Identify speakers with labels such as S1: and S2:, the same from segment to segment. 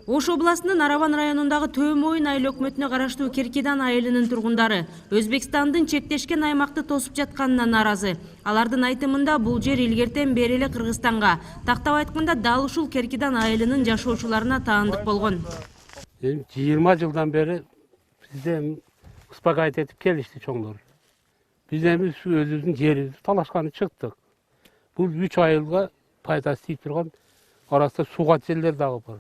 S1: Ош областынын Араван районундагы Төмойын айыл өкмөтүнө караштуу Керкидан айылынын тургундары Өзбекстандын чектешкен аймакты тосуп жатканына нааразы. Алардын айтымында бул жер илгертен бери эле Кыргызстанга, тактап айтканда дал ушул Керкидан айылынын жашоочуларына таандык болгон.
S2: 20 жылдан бери бизде успокаивать этип келишти чоңдор. Биз эми өзүбүздүн жерибизди талашканы чыктык. Бул 3 айылга пайдасы тийип турган арасында сууга жерлер дагы бар.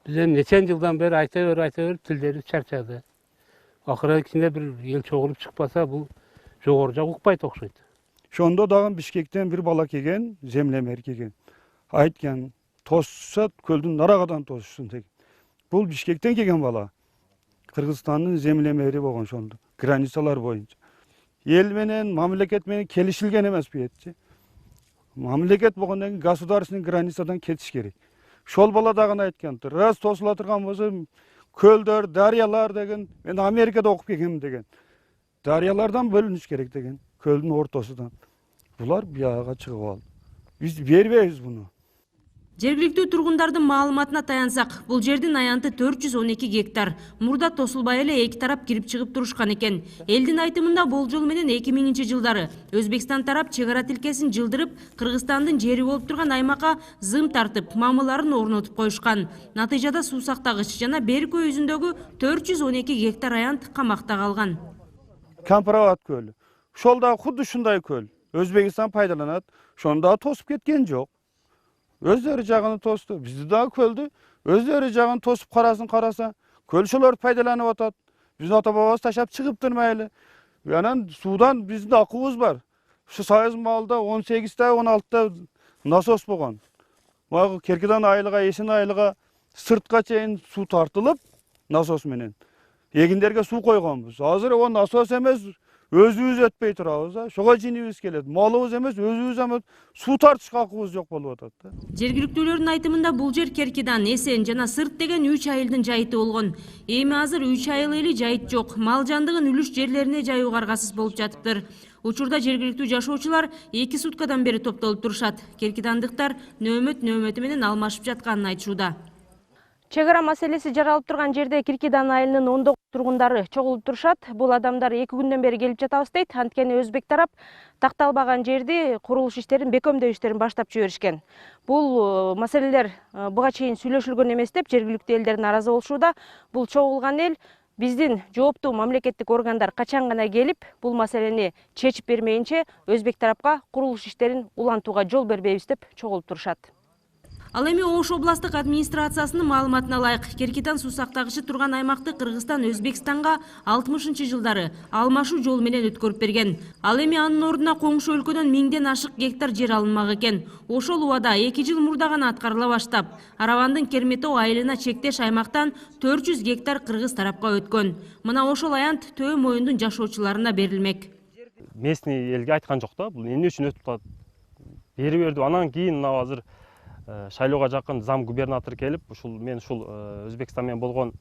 S2: Biz neçen yıldan beri ayta ver tilleri çarçadı. Akıra içinde bir yıl çoğulup çıkmasa bu жоғоржа укпайт окшойт.
S3: Şonda dağın Bişkekten bir bala kegen, zemlemer kegen. Aytken tossa köldün naragadan tossun tek. Bul Bişkekten kegen bala. Kırgızstan'ın zemlemeri bolgon şonda. Granisalar boyunca. El menen, mamleket menen kelişilgen emes biyetçi. Mamleket bolgondan государственный границадан ketiş gerek. Şol bala dağın aytkendir. Raz tosula turgan bolsa kölдөр, daryalar degen. Men Amerikada okup kelgem degen. Daryalardan bölünüş gerek degen. Kölün ortasından. Bular biyaga çıkıp aldı. Biz berbeyiz bunu.
S1: Жергиликтүү тургундардын маалыматына таянсак, бул жердин аянты 412 гектар. Мурда тосулбай эле эки тарап кирип чыгып турушкан экен. Элдин айтымында болжол менен 2000-жылдары Өзбекстан тарап чек ара тилкесин жылдырып, Кыргызстандын жери болуп турган аймакка зым тартып, мамыларын орнотуп коюшкан. Натыйжада суу сактагыч жана Берко өзүндөгү 412 гектар аянт камакта калган.
S3: Кампарават көлү. Шол да худду ушундай көл. Өзбекстан пайдаланат. Шонда тосуп кеткен жок. Özleri jagını tostu. Bizde daha köldü. Özleri jagını tosup karasa. Kölşolar faydalanıp atat. Biz ata-babamız taşap çıkıp durmaylı. Yani sudan bizim de akıbız var. Şu sayız malda 18'te 16'da nasos bolgan. Mağı Kerkidan aylığa, Esin aylığa sırtqa çeyin su tartılıp nasos menen. Eginderge su koyganbız. Hazır o nasos emez. Özümüz ötpey turabız. Şoga jinibиз келет. Малыбыз эмес, өзүбүз эме суу тартышка акыбыз жок болуп атат да.
S1: Жергиликтүүлөрдүн айтымында бул жер Керкидан, Эсен жана Сырт деген 3 айылдын жайыты болгон. Эми азыр 3 айыл эли жайыт жок. Мал жандыгын үлүш жерлерине жайуу каргасыз болуп жатыптыр. Учурда жергиликтүү жашоочулар 2 суткадан бери топтолуп турушат. Керкидандыктар нөөмөтү менен алмашып жатканын айтышууда.
S4: Чек ара маселеси жаралып турган жерде Керкидан айылынын ондогон тургундары чогулуп турушат. Бул адамдар 2 күндөн бери келип жатабыз дейт. Анткени өзбек тарап такталбаган жерди курулуш иштерин, бекемдөө иштерин баштап жиберишкен. Бул маселелер буга чейин сүйлөшүлгөн эмес деп жергиликтүү элдер нааразы болушууда. Бул чогулган эл биздин жооптуу мамлекеттик органдар качан гана келип, бул маселени чечип бермейинче өзбек тарапка курулуш иштерин улантууга жол бербейбиз деп чогулуп турушат.
S1: Ал эми Ош областык администрациясынын маалыматына ылайык, Керкидан суу сактагычы турган аймакты Кыргызстан Өзбекстанга 60-жылдары алмашуу жол менен өткөрүп берген. Ал эми анын ордуна коңшу өлкөдөн 1000ден ашык гектар жер алынмак экен. Ошол убада 2 жыл мурда гана аткарыла баштап, Аравандын Керметоо айылына чектеш аймактан 400 гектар кыргыз тарапка өткөн. Мына ошол аянт Төмойундун жашоочуларына берилмек.
S5: Местный элге айткан жок да, бул эмне үчүн өтүп калат? Бери берди. Анан кийин азыр шайлоого жакын зам губернатор келип, мен ушул Өзбекстан менен болгон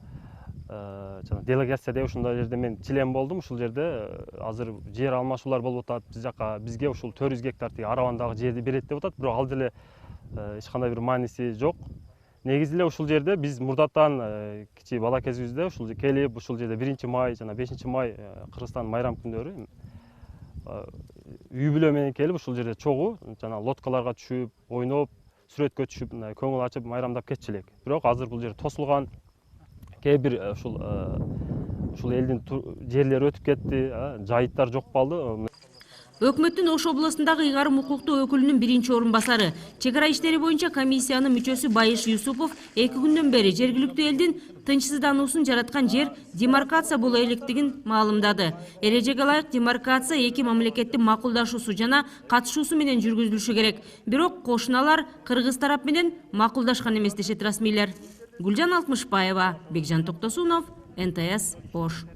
S5: делегацияда ушундай жерде мен член болдум. Ушул жерде азыр жер алмашуулар болуп атат. Биз жака бизге ушул 400 гектар Аравандагы жерди берет деп атат. Бирок ал деле эч кандай бир мааниси жок. Негизи эле ушул жерде биз мурдатан кичи бала кезибизде ушул келип, ушул жерде 1-май жана 5-май Кыргызстан майрам күндөрү үй бүлө менен келип ушул жерде чогуу жана лодкаларга түшүп, ойноп, сүрөткө түшүп, көңүл ачып майрамдап кетчү элек. Бирок азыр бул жер тосулган. Кээ бир ушул элдин жерлери өтүп кетти, жайыттар жок калды.
S1: Өкмөттүн Ош областындагы ыйгарым укуктуу өкүлүнүн 1-орунбасары, чек ара иштери боюнча комиссиянын мүчөсү Байыш Юсупов 2 күндөн бери жергиликтүү элдин тынчсыздануусун жараткан жер демаркация боло электигин маалымдады. Эрежеге ылайык демаркация 2 мамлекеттин макулдашуусу жана катышуусу менен жүргүзүлүшү керек. Бирок кошуналар кыргыз тарап менен макулдашкан эмес дешет расмийлер. Гүлжан Алтмышбаева, Бекжан Токтосунов, НТС Ош.